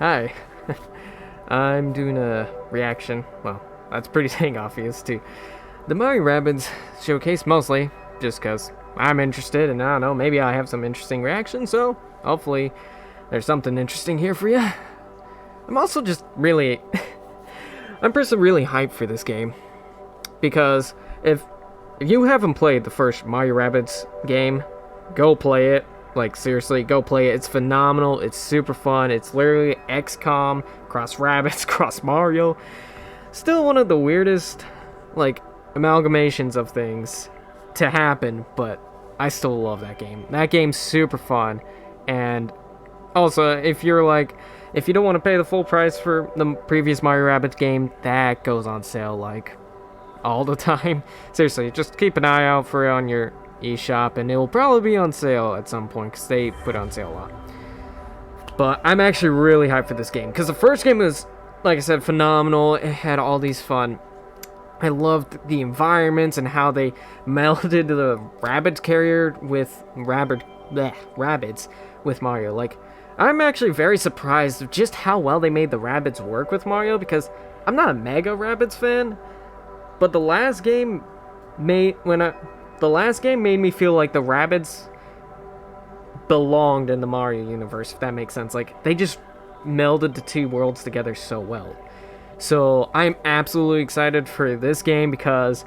Hi. I'm doing a reaction, well, that's pretty dang obvious, to the Mario Rabbids showcase, mostly just because I'm interested, and I don't know, maybe I have some interesting reactions, so hopefully there's something interesting here for you. I'm also just really... I'm personally really hyped for this game, because if you haven't played the first Mario Rabbids game, go play it. Like, seriously, go play it. It's phenomenal. It's super fun. It's literally XCOM, cross Rabbids, cross Mario. Still one of the weirdest, like, amalgamations of things to happen, but I still love that game. That game's super fun. And also, if you don't want to pay the full price for the previous Mario Rabbids game, that goes on sale, like, all the time. Seriously, just keep an eye out for it on your eShop, and it will probably be on sale at some point, because they put on sale a lot. But I'm actually really hyped for this game, because the first game was, like I said, phenomenal. It had all these fun... I loved the environments and how they melded the Rabbids carrier with Rabbids with Mario. Like, I'm actually very surprised of just how well they made the Rabbids work with Mario, because I'm not a mega Rabbids fan, but the last game made me feel like the Rabbids belonged in the Mario universe, if that makes sense. Like, they just melded the two worlds together so well. So I'm absolutely excited for this game, because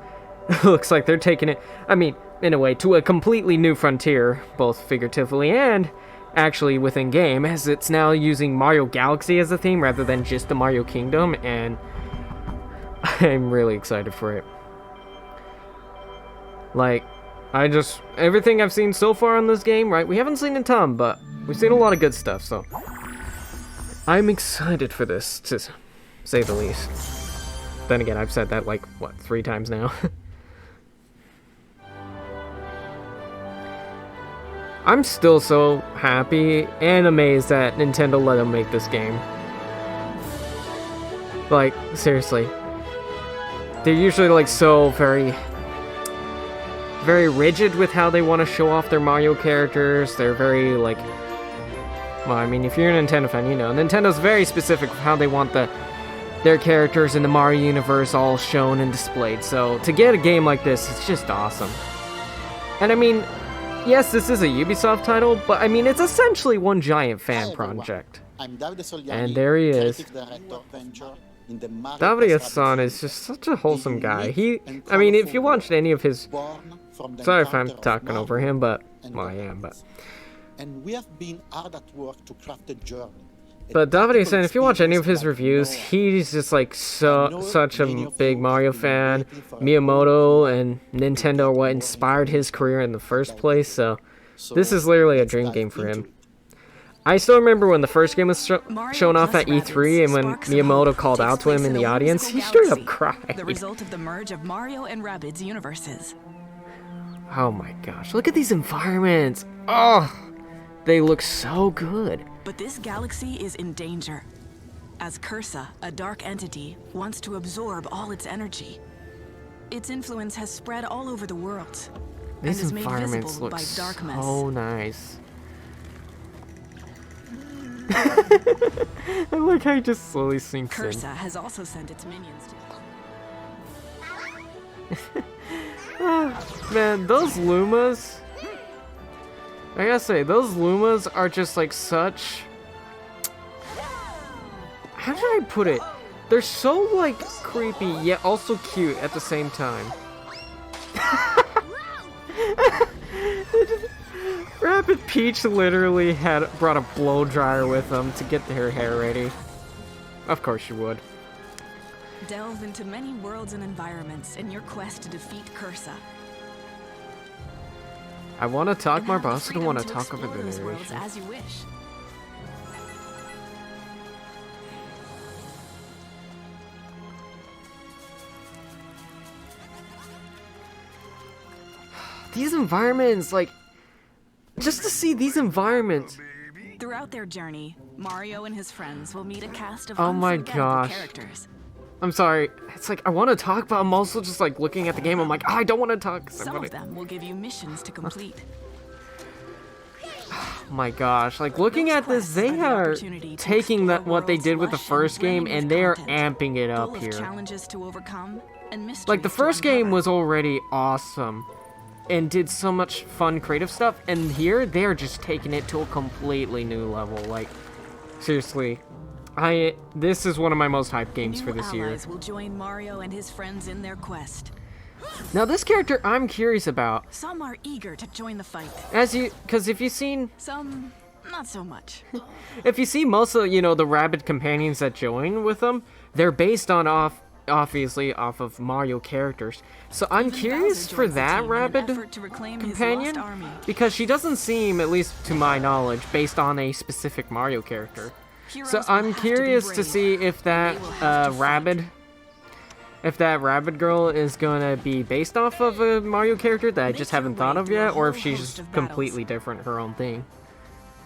it looks like they're taking it, I mean, in a way, to a completely new frontier, both figuratively and actually within game, as it's now using Mario Galaxy as a theme rather than just the Mario Kingdom, and I'm really excited for it. Like, everything I've seen so far on this game, right? We haven't seen a ton, but we've seen a lot of good stuff, so I'm excited for this, to say the least. Then again, I've said that, like, what, 3 times now? I'm still so happy and amazed that Nintendo let them make this game. Like, seriously. They're usually, like, so very rigid with how they want to show off their Mario characters. They're very, like... Well, I mean, if you're a Nintendo fan, you know. Nintendo's very specific with how they want their characters in the Mario universe all shown and displayed. So, to get a game like this, it's just awesome. And I mean, yes, this is a Ubisoft title, but I mean, it's essentially one giant fan project. And there he is. Davide-san is just such a wholesome guy. I mean, if you watched any of his... Sorry if I'm talking over him, but... Well, I am, but... And we have been hard at work to craft a journey. But Davide-san, if you watch any of his reviews, he's just like such a big Mario fan. Miyamoto and Nintendo are what inspired his career in the first place, so this is literally a dream game for him. I still remember when the first game was shown off at E3, and when Miyamoto called out to him in the audience, he straight up cried. The result of the merge of Mario and Rabbids universes. Oh my gosh, look at these environments! Oh, they look so good. But this galaxy is in danger, as Cursa, a dark entity, wants to absorb all its energy. Its influence has spread all over the world, These and is made environments visible look by darkness. so nice. I like how he just slowly sinks in. Cursa has also sent its minions to... Man, those Lumas... I gotta say, those Lumas are just like such... How should I put it? They're so like creepy, yet also cute at the same time. Rapid Peach literally brought a blow dryer with them to get her hair ready. Of course she would. Delve into many worlds and environments in your quest to defeat Cursa. I want to talk more, but I also don't want to talk over the narration. As you wish. These environments, like, just to see these environments. Throughout their journey, Mario and his friends will meet a cast of unforgettable characters. I'm sorry. It's like I want to talk, but I'm also just like looking at the game. I'm like, oh, I don't want to talk. Some of them will give you missions to complete. my gosh, like looking at this, they are taking what they did with the first game and they are amping it up here. Like the first game was already awesome and did so much fun creative stuff, and here they're just taking it to a completely new level. Like seriously, this is one of my most hyped games for this year. Will join Mario and his friends in their quest. Now this character I'm curious about. Some are eager to join the fight. Because if you've seen... Some, not so much. If you see most of, you know, the Rabbid companions that join with them, they're based on obviously off of Mario characters. So I'm curious for that Rabbid companion, because she doesn't seem, at least to my knowledge, based on a specific Mario character. So I'm curious to see if that Rabbid girl is gonna be based off of a Mario character that I just haven't thought of yet, or if she's just completely different, her own thing.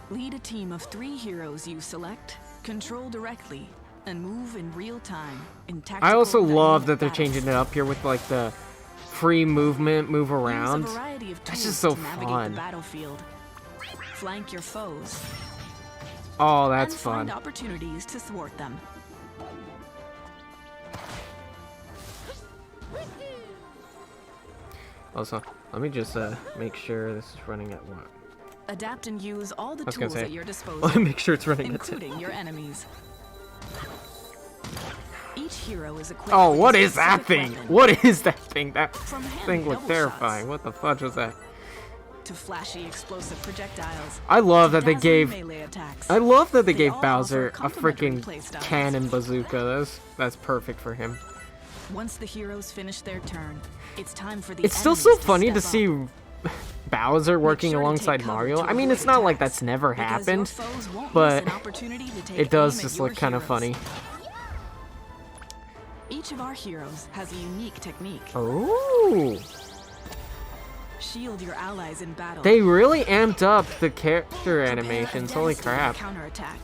Lead a team of 3 heroes you select, control directly, and move in real time. I also love that they're changing it up here with like the free movement, move around. That's just so fun. Flank your foes. Oh, that's and fun. Find opportunities to thwart them. Also, let me just make sure this is running at what? Adapt and use all the tools at your disposal. Let me make sure it's running including your enemies. Each hero is equipped. Oh, what is that thing? Weapon. What is that thing? That thing looked terrifying. What the fudge was that? To flashy explosive projectiles. I love that they gave. Attacks. I love that they gave Bowser a freaking cannon bazooka. That's perfect for him. Once the heroes finish their turn, it's time for the It's still so funny to up. see Bowser working alongside Mario. I mean, it's not like that's never happened, but it does just look kind of funny. Each of our heroes has a unique technique. Oh. Shield your allies in battle. They really amped up the character animations. Holy crap. Counterattack.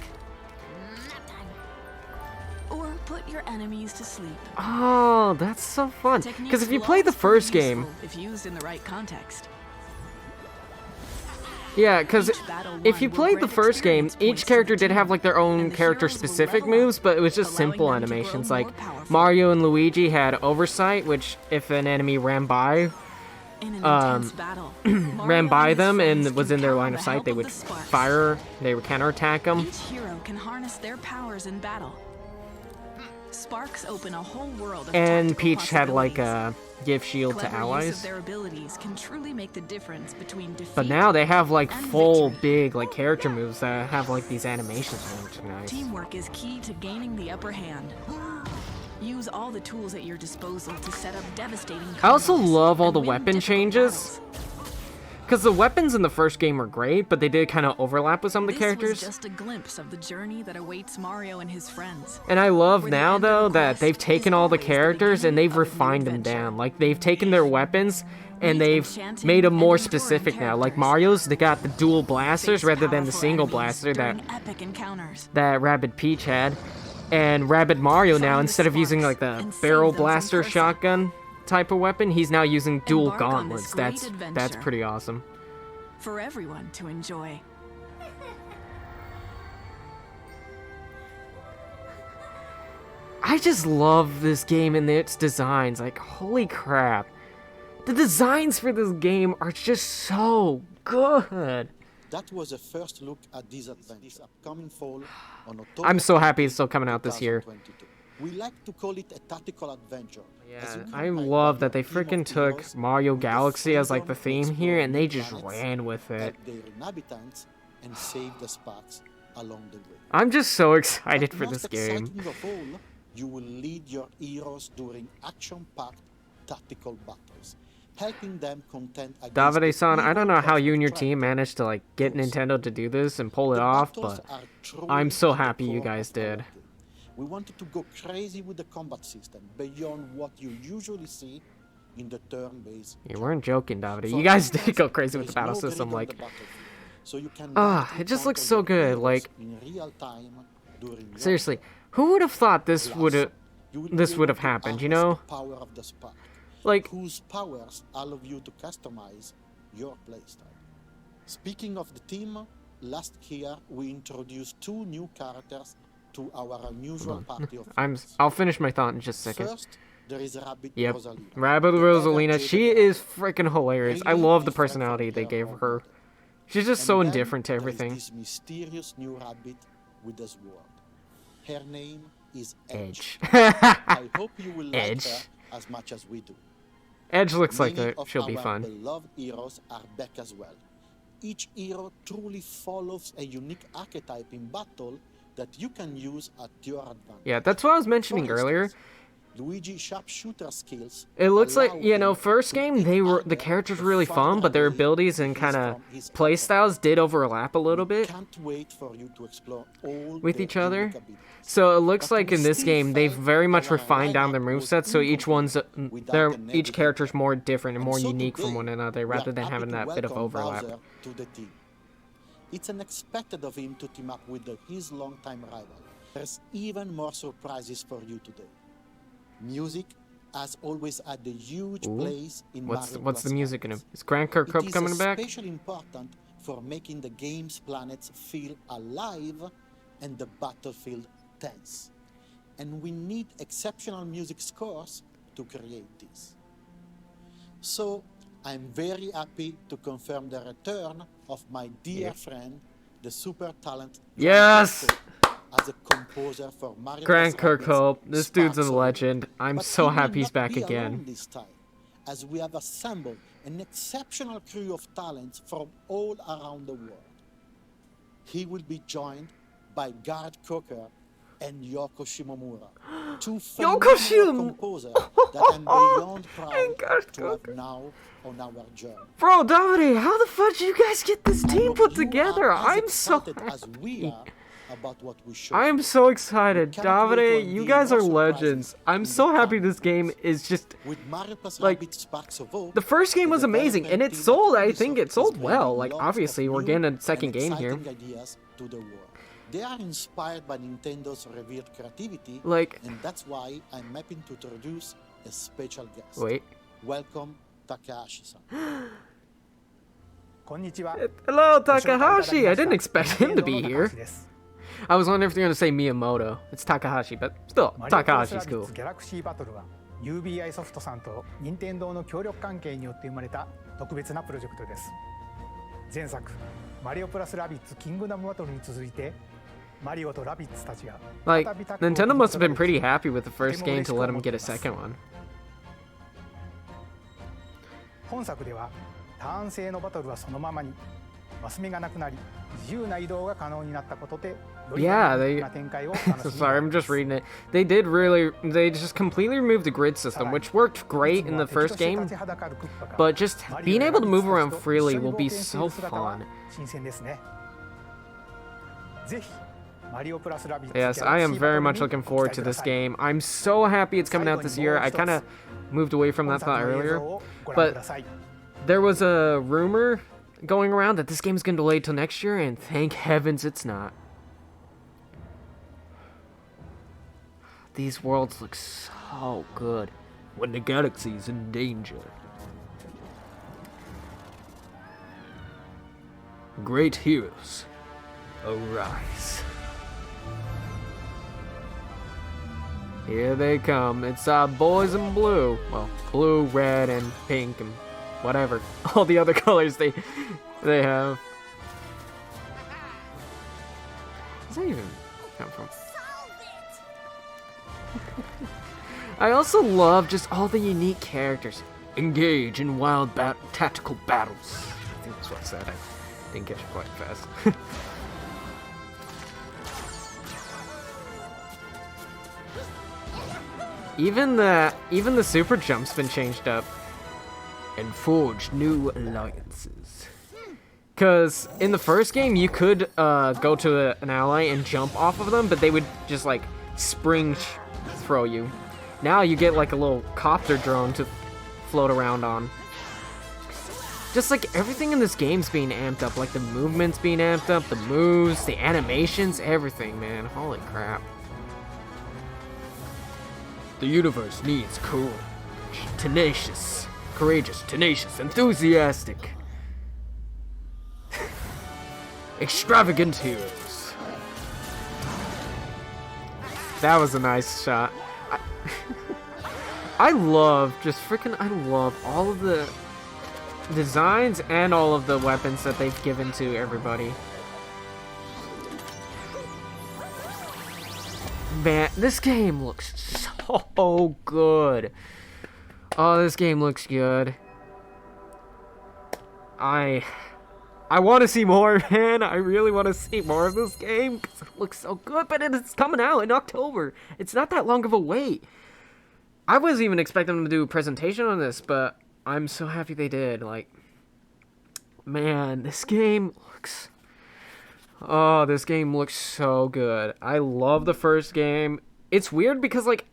Or put your enemies to sleep. Oh, that's so fun. Because if you play the first game, if used in the right context. Yeah, because if you played the first game, each character did have like their own character-specific moves, but it was just simple animations. Like Mario and Luigi had Oversight, which if an enemy ran by them and was in their line of sight, they would fire, they would counterattack them. Each hero can harness their powers in battle. Sparks open a whole world of and Peach had like a gift shield to allies. Their abilities can truly make the difference between defeat. But now they have like full big like character moves that have like these animations, which are nice. Teamwork is key to gaining the upper hand. Use all the tools at your disposal to set up devastating combos. I also love all the weapon changes. Because the weapons in the first game were great, but they did kind of overlap with some of the characters. This was just a glimpse of the journey that awaits Mario and his friends. And I love now, though, that they've taken all the characters and they've refined them down. Like, they've taken their weapons and they've made them more specific now. Like Mario's, they got the dual blasters rather than the single blaster that Rabbid Peach had. And Rabbid Mario now, instead of using like the barrel blaster shotgun type of weapon, he's now using dual gauntlets. That's pretty awesome. For everyone to enjoy. I just love this game and its designs. Like, holy crap. The designs for this game are just so good. That was a first look at this adventure upcoming fall on October. I'm so happy it's still coming out this year. We like to call it a tactical adventure. Yeah, I love that they freaking took Mario Galaxy as like the theme here and they just ran with it. Their inhabitants and save the Sparks along the way. I'm just so excited for this game. Most exciting of all, you will lead your heroes during action-packed tactical battles, helping them contend against Davide-san, I don't know how you and your team managed to like get Nintendo to do this and pull it off, but I'm so happy you guys did. We wanted to go crazy with the combat system beyond what you usually see in the turn-based. You weren't joking, Davide. You guys did go crazy with the battle system, like. It just looks so good. Like, seriously, who would have thought this would have happened? You know, like whose powers allow you to customize your playstyle. Speaking of the team, last year we introduced 2 new characters to our unusual party of I'll finish my thought in just a second. First, there is Rabbid Yep. Rosalina. Rabbid the Rosalina, ever-jaded she is freaking hilarious. I really love the different personality from they gave home her. model. She's just And so then indifferent to there is everything. this mysterious new rabbit with a sword. Her name is Edge. Edge. I hope you will like Edge. her as much as we do. Edge looks like Many of she'll be our fun. beloved heroes are back as well. Each hero truly follows a unique archetype in battle that you can use at your advantage. Yeah, that's what I was mentioning For instance, earlier. Luigi sharpshooter skills. It looks like, allow you know, him first to game hit the harder characters the were really farther fun, but their away abilities and he kind is of from his play opponent. styles did overlap a little bit Can't wait for you to explore all with their each other. unique abilities. So it looks But like we in this still game they've felt very much our refined down their lineup was moveset, so each one's incomplete they're without an each editor. character's more different and more So unique from today, one another we rather are than happy having to that bit of welcome overlap. Bowser to the team. It's unexpected of him to team up with his longtime rival. There's even more surprises for you today. Music has always had a huge Ooh. place in What's Mario the Plus music in him? Rabbids. Is Grand Kirk It is coming back? especially important for making the game's planets feel alive and the battlefield tense. And we need exceptional music scores to create this. So I'm very happy to confirm the return of my dear friend, the super talented Yes! as a composer for Mario Grant Plus Rabbids Kirkhope, this dude's a Sparks of legend. I'm But so he will happy he's not back be alone again. this time, as we have assembled an exceptional crew of talents from all around the world. He will be joined by Garrett Coker and Yoko Shimomura, two phenomenal composers that I'm beyond proud to have now on our journey. Bro, Davide, how the fuck did you guys get this I team hope put you together? are as I'm so excited as we are about what we show. I am so excited. We cannot wait to Davide, you unveil guys more are surprises legends. I'm in so the happy coming this game is just With Mario Plus like, Rabbids Sparks of Hope, the first game the was amazing and it development team sold. at I think it Ubisoft sold is well. bringing Like lots obviously of we're new getting a and second game here. exciting ideas to the world. They are inspired by Nintendo's revered creativity, Like, and that's why I'm happy to introduce a special guest. wait. Welcome, Takahashi-san. Hello, Takahashi. I didn't expect him to be here. I was wondering if they're gonna say Miyamoto. It's Takahashi, but still, Takahashi's cool. ギャラクシーバトルは UBI ソフトさんと任天堂の協力関係によって生まれた特別なプロジェクトです。前作マリオプラスラビッツキングダムバトルに続いてマリオとラビッツたちが Like, Nintendo must have been pretty happy with the first game to let him get a second one. 本作ではターン制のバトルはそのままにマス目がなくなり自由な移動が可能になったことでよりダイナミックな展開を楽しみになります。 Sorry, I'm just reading it. They just completely removed the grid system, which worked great in the first game, but just being able to move around freely will be so fun. 新鮮ですね。ぜひマリオプラスラビッツ Yes, I am very much looking forward to this game. I'm so happy it's coming out this year. I kind of moved away from that thought earlier, but there was a rumor going around that this game is going to delay till next year, and thank heavens it's not. These worlds look so good when the galaxy's in danger. Great heroes, arise. Here they come. It's our boys in blue. Well, blue, red, and pink, and whatever. All the other colors they have. Where's that even come from? I also love just all the unique characters. Engage in wild tactical battles. I think that's what it said. I didn't catch it quite fast. Even the super jump's been changed up and forged new alliances. Cause in the first game you could go to an ally and jump off of them, but they would just like spring throw you. Now you get like a little copter drone to float around on. Just like everything in this game's being amped up, like the movement's being amped up, the moves, the animations, everything, man. Holy crap. The universe needs courage, courageous, tenacious, enthusiastic. Extravagant Heroes. That was a nice shot. I love all of the designs and all of the weapons that they've given to everybody. Man, this game looks so good. Oh, this game looks good. I want to see more, man. I really want to see more of this game because it looks so good. But it's coming out in October. It's not that long of a wait. I wasn't even expecting them to do a presentation on this, but I'm so happy they did. Like, man, this game looks... Oh, this game looks so good. I love the first game. It's weird because, like,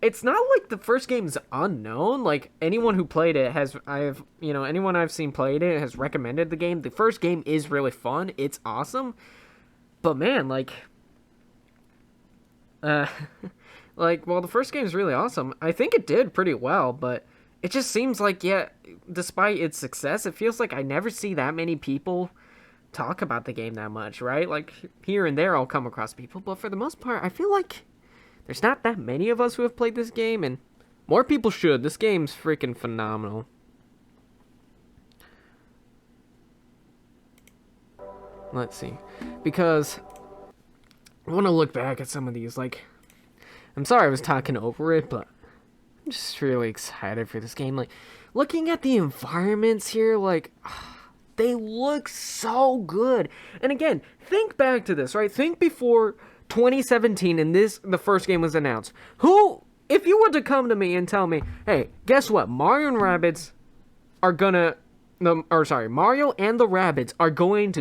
it's not like the first game's unknown. Like, anyone who played it anyone I've seen played it has recommended the game. The first game is really fun. It's awesome. But, man, like, well, the first game is really awesome. I think it did pretty well, but it just seems like, yeah, despite its success, it feels like I never see that many people talk about the game that much, right? Like, here and there I'll come across people, but for the most part, I feel like there's not that many of us who have played this game, and more people should. This game's freaking phenomenal. Let's see. Because I want to look back at some of these, like, I'm sorry I was talking over it, but I'm just really excited for this game. Like, looking at the environments here, like, they look so good. And again, think back to this, right? Think before 2017 and the first game was announced. If you were to come to me and tell me, hey, guess what? Mario and the Rabbids are gonna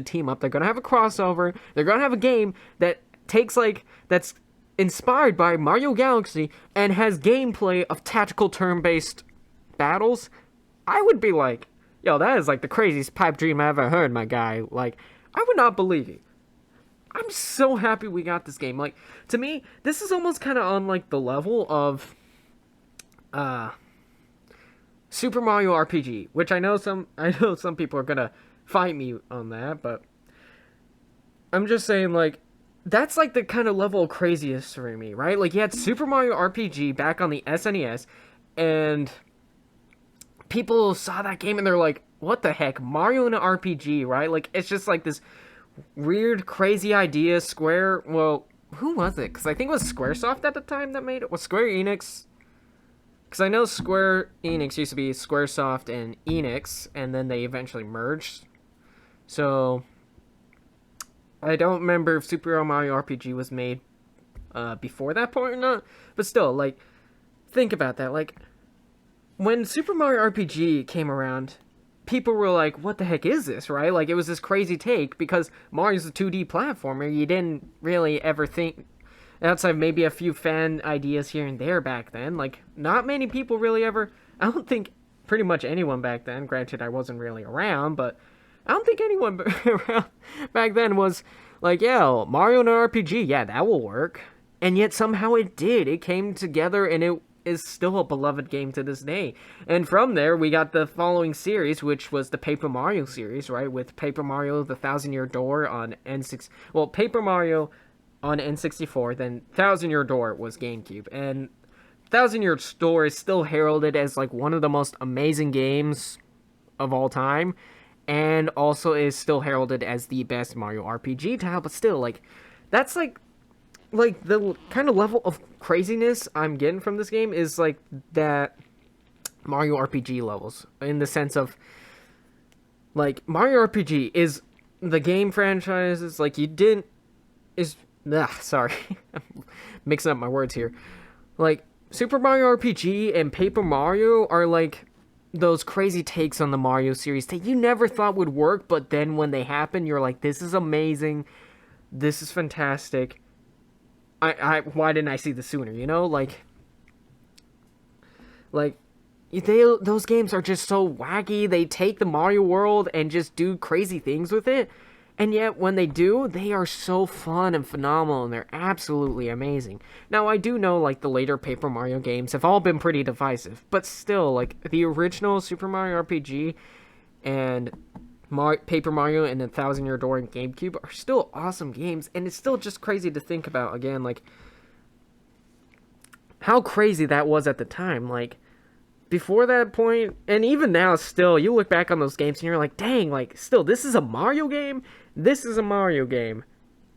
team up. They're gonna have a crossover. They're gonna have a game that that's inspired by Mario Galaxy and has gameplay of tactical turn-based battles. I would be like, yo, that is like the craziest pipe dream I ever heard, my guy. Like, I would not believe it. I'm so happy we got this game. Like, to me, this is almost kind of on, like, the level of Super Mario RPG, which I know some people are gonna fight me on that, but I'm just saying, like, that's like the kind of level of craziest for me, right? Like, you had Super Mario RPG back on the SNES, and people saw that game and they're like, what the heck, Mario in an RPG, right? Like, it's just like this weird, crazy idea. Well, who was it? Because I think it was Squaresoft at the time that made it. Was Square Enix? Because I know Square Enix used to be Squaresoft and Enix, and then they eventually merged. So, I don't remember if Super Mario RPG was made before that point or not. But still, like, think about that. Like, when Super Mario RPG came around, people were like, what the heck is this, right? Like, it was this crazy take, because Mario's a 2D platformer. You didn't really ever think, outside maybe a few fan ideas here and there back then, like, not many people really ever, I don't think pretty much anyone back then, granted I wasn't really around, but I don't think anyone around back then was like, yeah, Mario in an RPG, yeah, that will work. And yet somehow it did. It came together, and it is still a beloved game to this day. And from there, we got the following series, which was the Paper Mario series, right? With Paper Mario, the Thousand Year Door on N6... Well, Paper Mario on N64, then Thousand Year Door was GameCube. And Thousand Year Door is still heralded as, like, one of the most amazing games of all time. And also is still heralded as the best Mario RPG title. But still, like, that's, like the kind of level of craziness I'm getting from this game is like that Mario RPG levels, in the sense of, like, Mario RPG is the game franchises, like, sorry, I'm mixing up my words here. Like, Super Mario RPG and Paper Mario are like those crazy takes on the Mario series that you never thought would work, but then when they happen, you're like, this is amazing, this is fantastic. Why didn't I see this sooner, you know? Like, those games are just so wacky. They take the Mario world and just do crazy things with it. And yet, when they do, they are so fun and phenomenal, and they're absolutely amazing. Now, I do know, like, the later Paper Mario games have all been pretty divisive. But still, like, the original Super Mario RPG and Paper Mario and A Thousand Year Door and GameCube are still awesome games, and it's still just crazy to think about, again, like, how crazy that was at the time. Like, before that point, and even now still, you look back on those games and you're like, dang, like, still, this is a Mario game? This is a Mario game.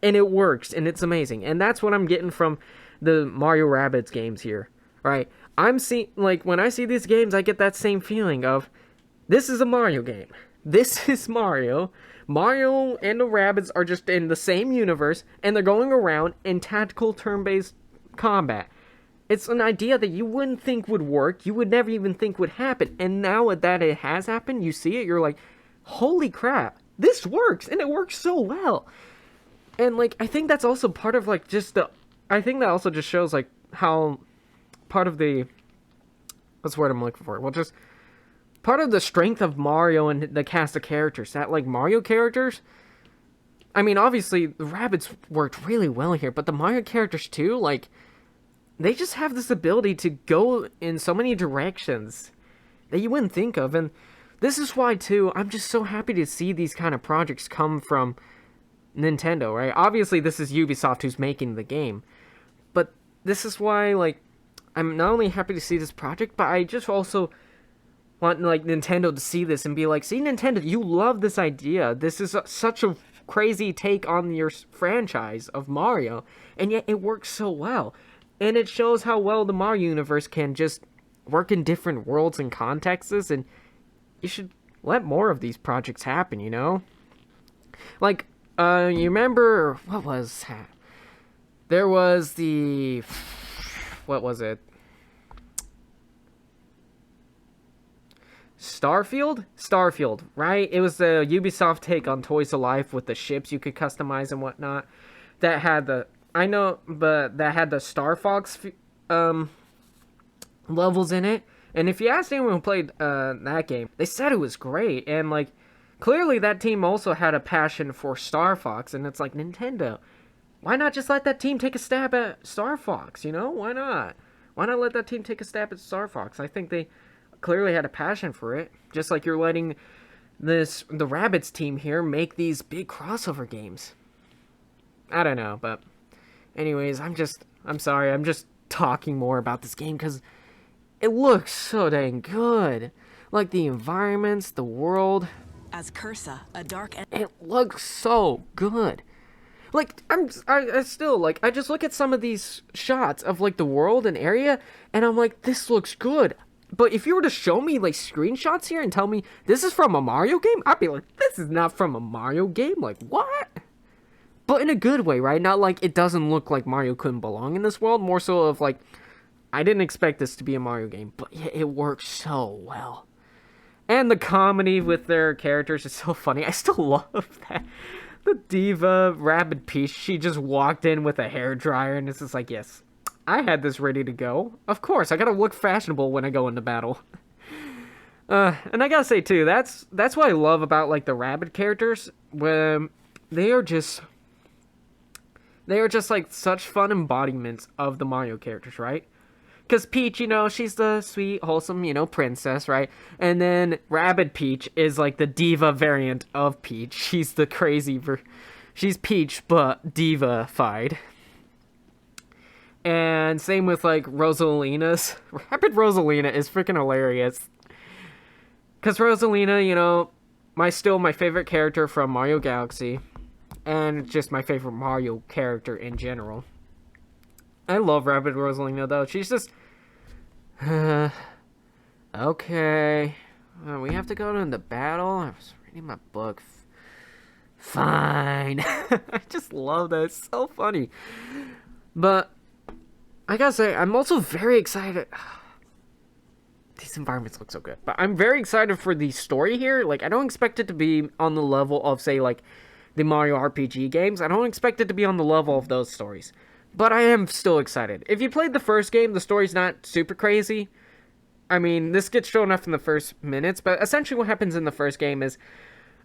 And it works, and it's amazing. And that's what I'm getting from the Mario Rabbids games here, right? Like, when I see these games, I get that same feeling of, this is a Mario game. This is Mario. Mario and the Rabbids are just in the same universe, and they're going around in tactical turn-based combat. It's an idea that you wouldn't think would work, you would never even think would happen, and now that it has happened, you see it, you're like, holy crap, this works, and it works so well. And, like, I think that's also part of, like, I think that also just shows, like, how part of the, what's the word I'm looking for? Well, just part of the strength of Mario and the cast of characters. That, like, Mario characters, I mean, obviously, the Rabbids worked really well here, but the Mario characters, too, like, they just have this ability to go in so many directions that you wouldn't think of. And this is why, too, I'm just so happy to see these kind of projects come from Nintendo, right? Obviously, this is Ubisoft who's making the game. But this is why, like, I'm not only happy to see this project, but I just also want, like, Nintendo to see this and be like, see, Nintendo, you love this idea. This is such a crazy take on your franchise of Mario, and yet it works so well. And it shows how well the Mario universe can just work in different worlds and contexts, and you should let more of these projects happen, you know? Like, you remember, what was that? There was the, what was it? Starfield, right? It was the Ubisoft take on Toys of Life with the ships you could customize and whatnot. That had the, that had the Star Fox levels in it. And if you asked anyone who played that game, they said it was great. And, like, clearly that team also had a passion for Star Fox. And it's like, Nintendo, why not just let that team take a stab at Star Fox, you know? Why not? Why not let that team take a stab at Star Fox? I think they clearly had a passion for it. Just like you're letting the Rabbids team here make these big crossover games. I don't know, but anyways, I'm sorry, I'm just talking more about this game because it looks so dang good. Like, the environments, the world. As Cursa, a dark... It looks so good. Like, I still, like, I just look at some of these shots of, like, the world and area, and I'm like, this looks good. But if you were to show me, like, screenshots here and tell me this is from a Mario game, I'd be like, this is not from a Mario game? Like, what? But in a good way, right? Not like it doesn't look like Mario couldn't belong in this world. More so of, like, I didn't expect this to be a Mario game, but yeah, it works so well. And the comedy with their characters is so funny. I still love that. The diva, Rabbid Peach, she just walked in with a hairdryer, and it's just like, yes, I had this ready to go. Of course, I gotta look fashionable when I go into battle. And I gotta say, too, that's what I love about, like, the Rabbid characters, when they are just, like, such fun embodiments of the Mario characters, right? Because Peach, you know, she's the sweet, wholesome, you know, princess, right? And then Rabbid Peach is, like, the diva variant of Peach. She's the crazy, she's Peach, but diva-fied. And same with, like, Rosalina's. Rabbid Rosalina is freaking hilarious. Because Rosalina, you know, still my favorite character from Mario Galaxy. And just my favorite Mario character in general. I love Rabbid Rosalina, though. She's just... okay. We have to go into battle? I was reading my book. Fine. I just love that. It's so funny. But, I gotta say, I'm also very excited... These environments look so good. But I'm very excited for the story here. Like, I don't expect it to be on the level of, say, like, the Mario RPG games. I don't expect it to be on the level of those stories. But I am still excited. If you played the first game, the story's not super crazy. I mean, this gets shown off in the first minutes, but essentially what happens in the first game is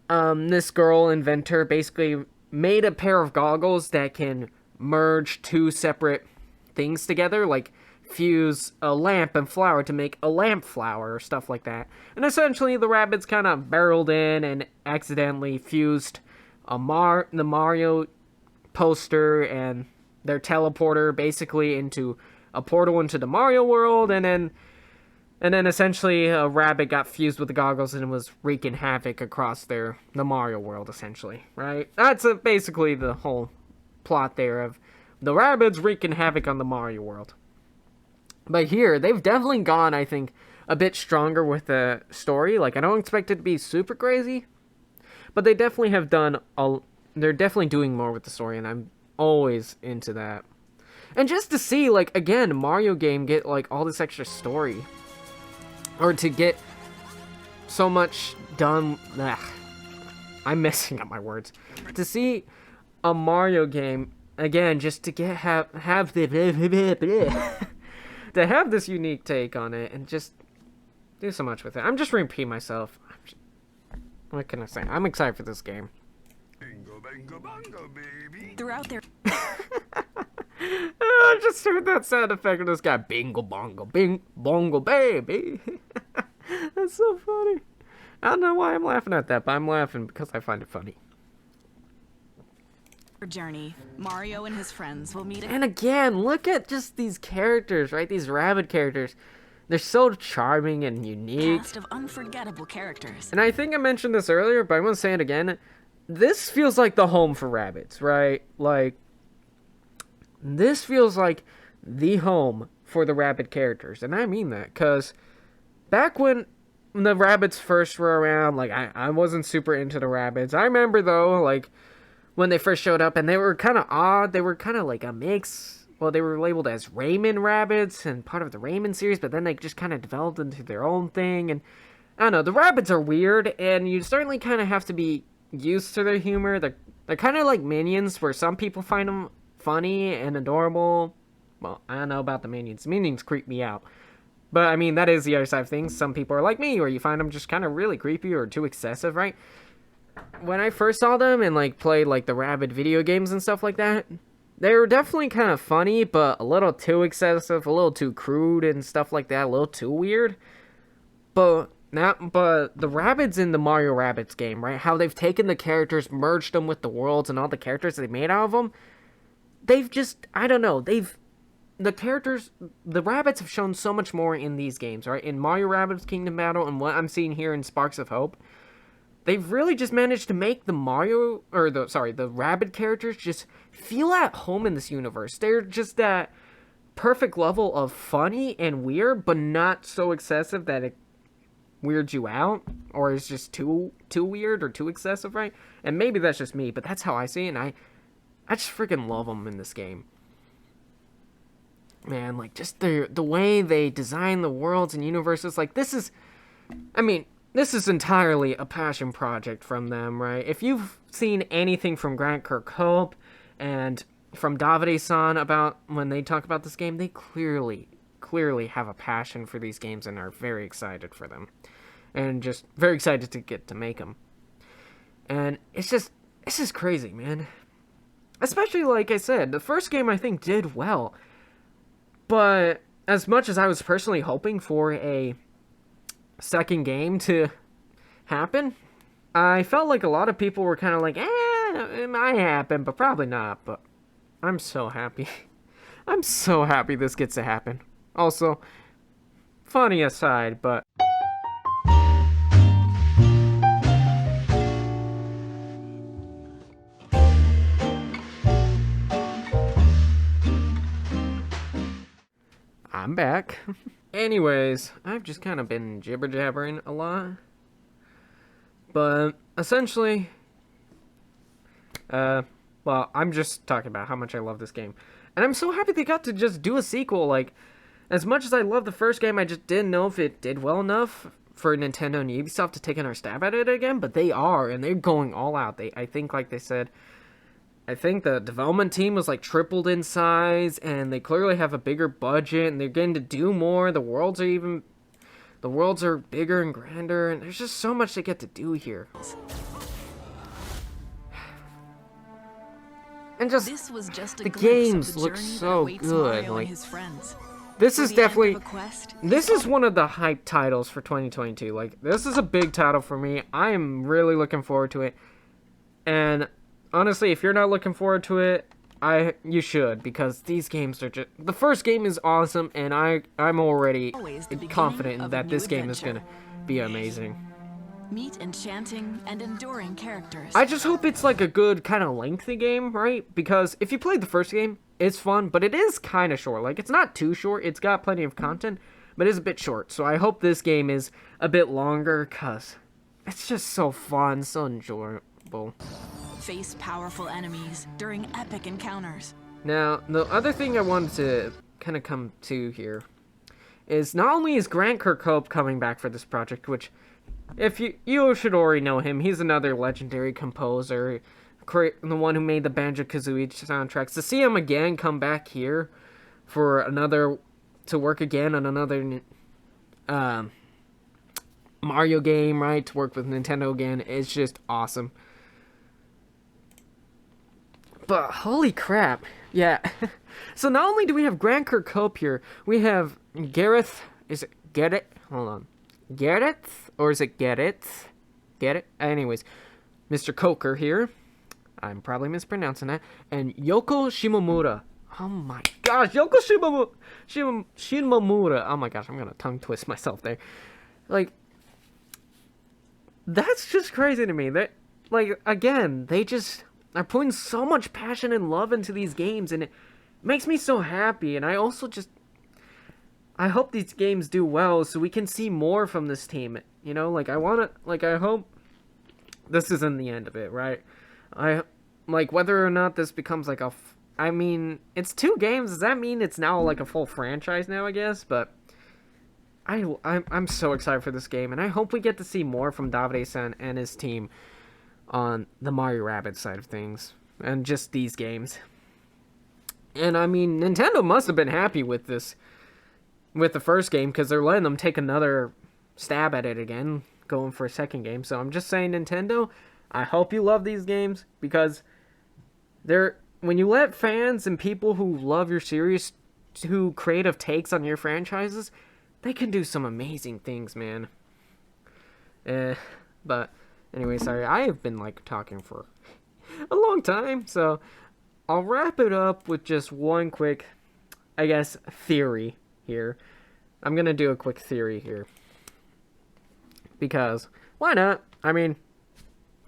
this girl inventor basically made a pair of goggles that can merge two separate things together, like fuse a lamp and flour to make a lamp flower or stuff like that. And essentially the Rabbids kind of barreled in and accidentally fused the Mario poster and their teleporter basically into a portal into the Mario world, and then essentially a rabbit got fused with the goggles and was wreaking havoc across the Mario world, essentially, right? That's basically the whole plot there of the Rabbids wreaking havoc on the Mario world. But here, they've definitely gone, I think, a bit stronger with the story. Like, I don't expect it to be super crazy, but they definitely have done they're definitely doing more with the story, and I'm always into that. And just to see, like, again, Mario game get, like, all this extra story, or to get so much done. I'm messing up my words. To see a Mario game again, just to get have the to have this unique take on it and just do so much with it. I'm just repeating myself. What can I say? I'm excited for this game. Bingo, bingo, bongo, baby. Throughout their I just heard that sound effect of this guy. Bingo bongo, bing bongo baby. That's so funny. I don't know why I'm laughing at that, but I'm laughing because I find it funny. journey, Mario and his friends will meet. And again, look at just these characters, right? These Rabbid characters. They're so charming and unique. Cast of unforgettable characters. And I think I mentioned this earlier, but I'm going to say it again. This feels like the home for Rabbids, right? Like, this feels like the home for the Rabbid characters. And I mean that, because back when the Rabbids first were around, like, I wasn't super into the Rabbids. I remember, though, like, when they first showed up, and they were kind of odd. They were kind of like a mix. Well, they were labeled as Rayman Rabbids and part of the Rayman series, but then they just kind of developed into their own thing. And I don't know, the Rabbids are weird, and you certainly kind of have to be used to their humor. They're kind of like Minions, where some people find them funny and adorable. Well, I don't know about the Minions. Minions creep me out. But, I mean, that is the other side of things. Some people are like me, where you find them just kind of really creepy or too excessive, right? When I first saw them and, like, played, like, the Rabbid video games and stuff like that, they were definitely kind of funny, but a little too excessive, a little too crude and stuff like that, a little too weird. But the Rabbids in the Mario Rabbids game, right? How they've taken the characters, merged them with the worlds and all the characters they made out of them. They've just, I don't know, the Rabbids have shown so much more in these games, right? In Mario Rabbids Kingdom Battle and what I'm seeing here in Sparks of Hope. They've really just managed to make the Rabbid characters just feel at home in this universe. They're just that perfect level of funny and weird, but not so excessive that it weirds you out, or is just too weird or too excessive, right? And maybe that's just me, but that's how I see it, and I just freaking love them in this game. Man, like, just the way they design the worlds and universes, like, this is entirely a passion project from them, right? If you've seen anything from Grant Kirkhope and from Davide-san about when they talk about this game, they clearly have a passion for these games and are very excited for them. And just very excited to get to make them. And it's just crazy, man. Especially, like I said, the first game I think did well. But as much as I was personally hoping for a second game to happen, I felt like a lot of people were kind of like, it might happen, but probably not. But I'm so happy. I'm so happy this gets to happen. Also, funny aside, but I'm back. Anyways, I've just kind of been jibber-jabbering a lot. But, essentially, well, I'm just talking about how much I love this game. And I'm so happy they got to just do a sequel. Like, as much as I love the first game, I just didn't know if it did well enough for Nintendo and Ubisoft to take another stab at it again. But they are, and they're going all out. I think, like they said, I think the development team was like tripled in size, and they clearly have a bigger budget, and they're getting to do more. The worlds are bigger and grander, and there's just so much they get to do here. And just This was just a the glimpse games of the look journey that so awaits good. Mario Like, and his friends. this For is the end of definitely... a quest, This is one of the hype titles for 2022. Like, this is a big title for me. I am really looking forward to it. And honestly, if you're not looking forward to it, you should, because these games are just... The first game is awesome, and I'm already always the beginning confident of a that new this game is adventure. gonna be amazing. Meet enchanting and enduring characters. I just hope it's like a good kind of lengthy game, right? Because if you played the first game, it's fun, but it is kind of short. Like, it's not too short. It's got plenty of content, but it's a bit short. So I hope this game is a bit longer, because it's just so fun, so enjoyable. Face powerful enemies during epic encounters. Now, the other thing I wanted to kind of come to here is not only is Grant Kirkhope coming back for this project, which, if you should already know him, he's another legendary composer, the one who made the Banjo-Kazooie soundtracks. To see him again come back here for to work again on another Mario game, right? To work with Nintendo again, is just awesome. But holy crap, yeah. So not only do we have Grant Kirkhope here, we have Gareth. Is it Gareth? Hold on, Gareth, or is it Gareth? Get it? Anyways, Mr. Coker here. I'm probably mispronouncing that. And Yoko Shimomura. Oh my gosh, Yoko Shimomura. Oh my gosh, I'm gonna tongue twist myself there. Like, that's just crazy to me. That, like, again, they just are putting so much passion and love into these games, and it makes me so happy. And I also I hope these games do well so we can see more from this team. You know, like, I hope this isn't the end of it, right? Like, whether or not this becomes like I mean, it's 2 games. Does that mean it's now like a full franchise now, I guess? But I'm so excited for this game, and I hope we get to see more from Davide-san and his team on the Mario Rabbids side of things, and just these games. And I mean, Nintendo must have been happy with this, with the first game, because they're letting them take another stab at it again, going for a second game. So I'm just saying, Nintendo, I hope you love these games, because when you let fans and people who love your series do creative takes on your franchises, they can do some amazing things, man. But anyway, sorry, I have been, like, talking for a long time, so I'll wrap it up with just one quick, I guess, theory here. I'm gonna do a quick theory here. Because, why not? I mean,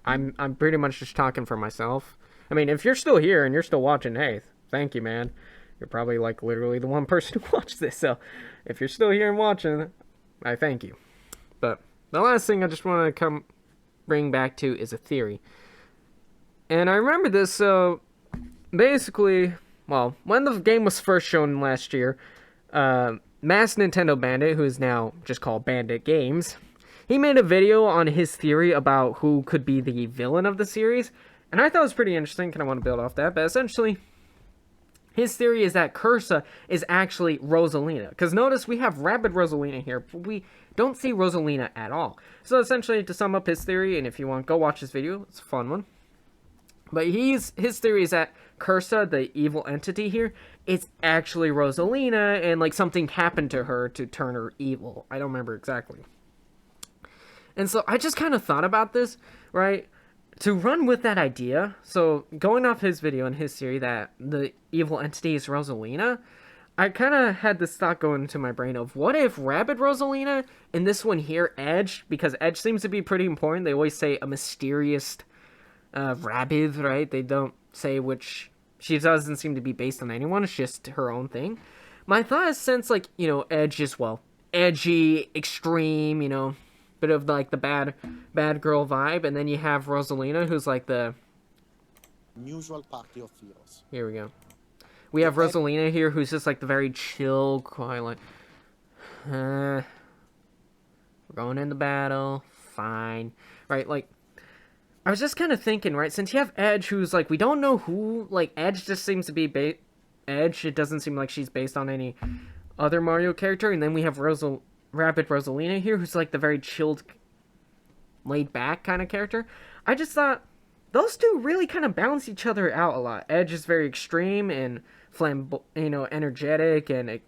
I'm pretty much just talking for myself. I mean, if you're still here and you're still watching, hey, thank you, man. You're probably, like, literally the one person who watched this, so if you're still here and watching, I thank you. But the last thing I just want to bring back to is a theory. And I remember this, so basically, well, when the game was first shown last year, Mass Nintendo Bandit, who is now just called Bandit Games, he made a video on his theory about who could be the villain of the series, and I thought it was pretty interesting, kind of want to build off that, but essentially, his theory is that Cursa is actually Rosalina. Because notice we have Rabid Rosalina here, but we don't see Rosalina at all. So essentially, to sum up his theory, and if you want, go watch this video. It's a fun one. But his theory is that Cursa, the evil entity here, is actually Rosalina, and like something happened to her to turn her evil. I don't remember exactly. And so I just kind of thought about this, right? To run with that idea, so going off his video and his theory that the evil entity is Rosalina, I kind of had this thought going into my brain of, what if Rabid Rosalina, and this one here, Edge, because Edge seems to be pretty important. They always say a mysterious Rabid, right? They don't say which, she doesn't seem to be based on anyone, it's just her own thing. My thought is, since, like, you know, Edge is, well, edgy, extreme, you know, bit of like the bad girl vibe, and then you have Rosalina, who's like the usual party of heroes. Here we go. We have Rosalina here, who's just like the very chill, quiet, like, we're going into battle, fine, right? Like, I was just kind of thinking, right, since you have Edge, who's like, we don't know who, like, Edge just seems to be Edge. It doesn't seem like she's based on any other Mario character, and then we have Rabid Rosalina here, who's like the very chilled, laid-back kind of character. I just thought those two really kind of balance each other out a lot. Edge is very extreme and energetic and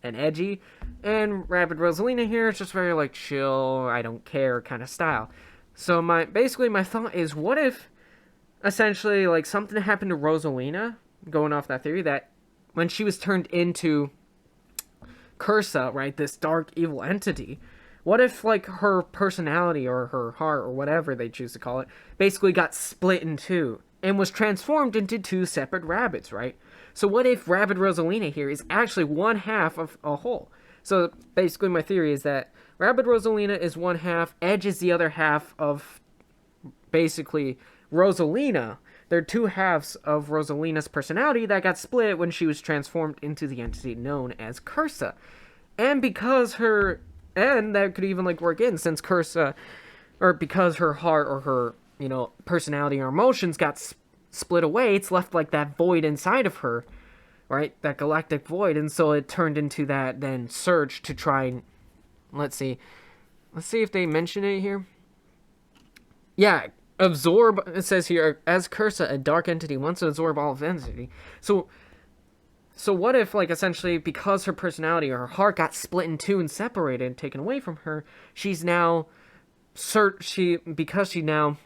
and edgy, and Rabid Rosalina here is just very like chill, I don't care kind of style. So my thought is, what if essentially like something happened to Rosalina, going off that theory, that when she was turned into Cursa, right, this dark evil entity, what if like her personality or her heart or whatever they choose to call it basically got split in two and was transformed into two separate Rabbids, right? So what if Rabid Rosalina here is actually one half of a whole? So basically my theory is that Rabid Rosalina is one half, Edge is the other half of basically Rosalina. They're two halves of Rosalina's personality that got split when she was transformed into the entity known as Cursa. And that could even like work in, since Cursa, or because her heart or her, personality or emotions got split away, it's left like that void inside of her, right? That galactic void. And so it turned into that then search to try and, let's see if they mention it here. Yeah, absorb, it says here, as Cursa, a dark entity wants to absorb all of entity. So what if, like, essentially, because her personality or her heart got split in two and separated and taken away from her, she's now, because she now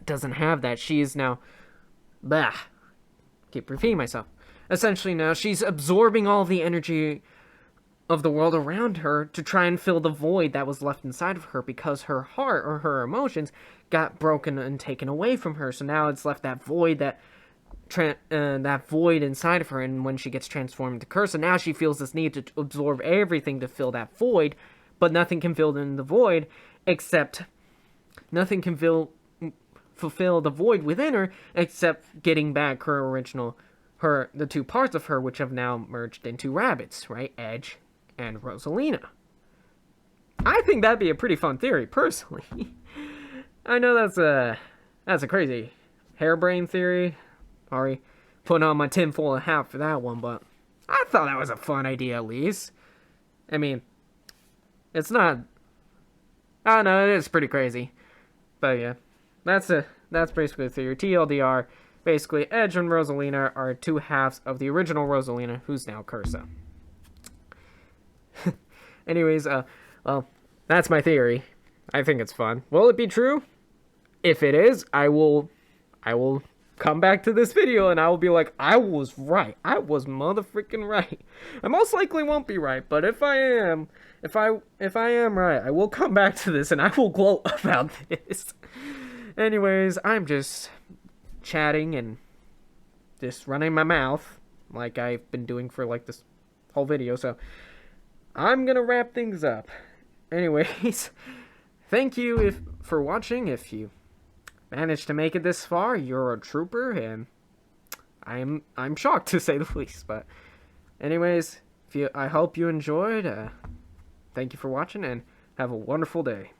doesn't have that, she is now, keep repeating myself. Essentially now, she's absorbing all the energy of the world around her to try and fill the void that was left inside of her, because her heart or her emotions got broken and taken away from her. So now it's left that void, that void inside of her. And when she gets transformed into Cursa, now she feels this need to absorb everything to fill that void, but nothing can fill in the void except nothing can fulfill the void within her except getting back her original, the two parts of her which have now merged into Rabbids, right? Edge and Rosalina. I think that'd be a pretty fun theory, personally. I know that's a crazy harebrained theory. Sorry, putting on my tinfoil hat for that one, but I thought that was a fun idea at least. I mean, it's not. I don't know, it is pretty crazy, but yeah, that's basically the theory. TLDR. Basically, Edge and Rosalina are two halves of the original Rosalina, who's now Cursa. Anyways, well, that's my theory. I think it's fun. Will it be true? If it is, I will come back to this video and I will be like, I was right. I was motherfucking right. I most likely won't be right, but if I am right, I will come back to this and I will gloat about this. Anyways, I'm just chatting and just running my mouth like I've been doing for like this whole video, so I'm gonna wrap things up. Anyways, thank you for watching. If you managed to make it this far, you're a trooper, and I'm shocked to say the least. But anyways, I hope you enjoyed. Thank you for watching and have a wonderful day.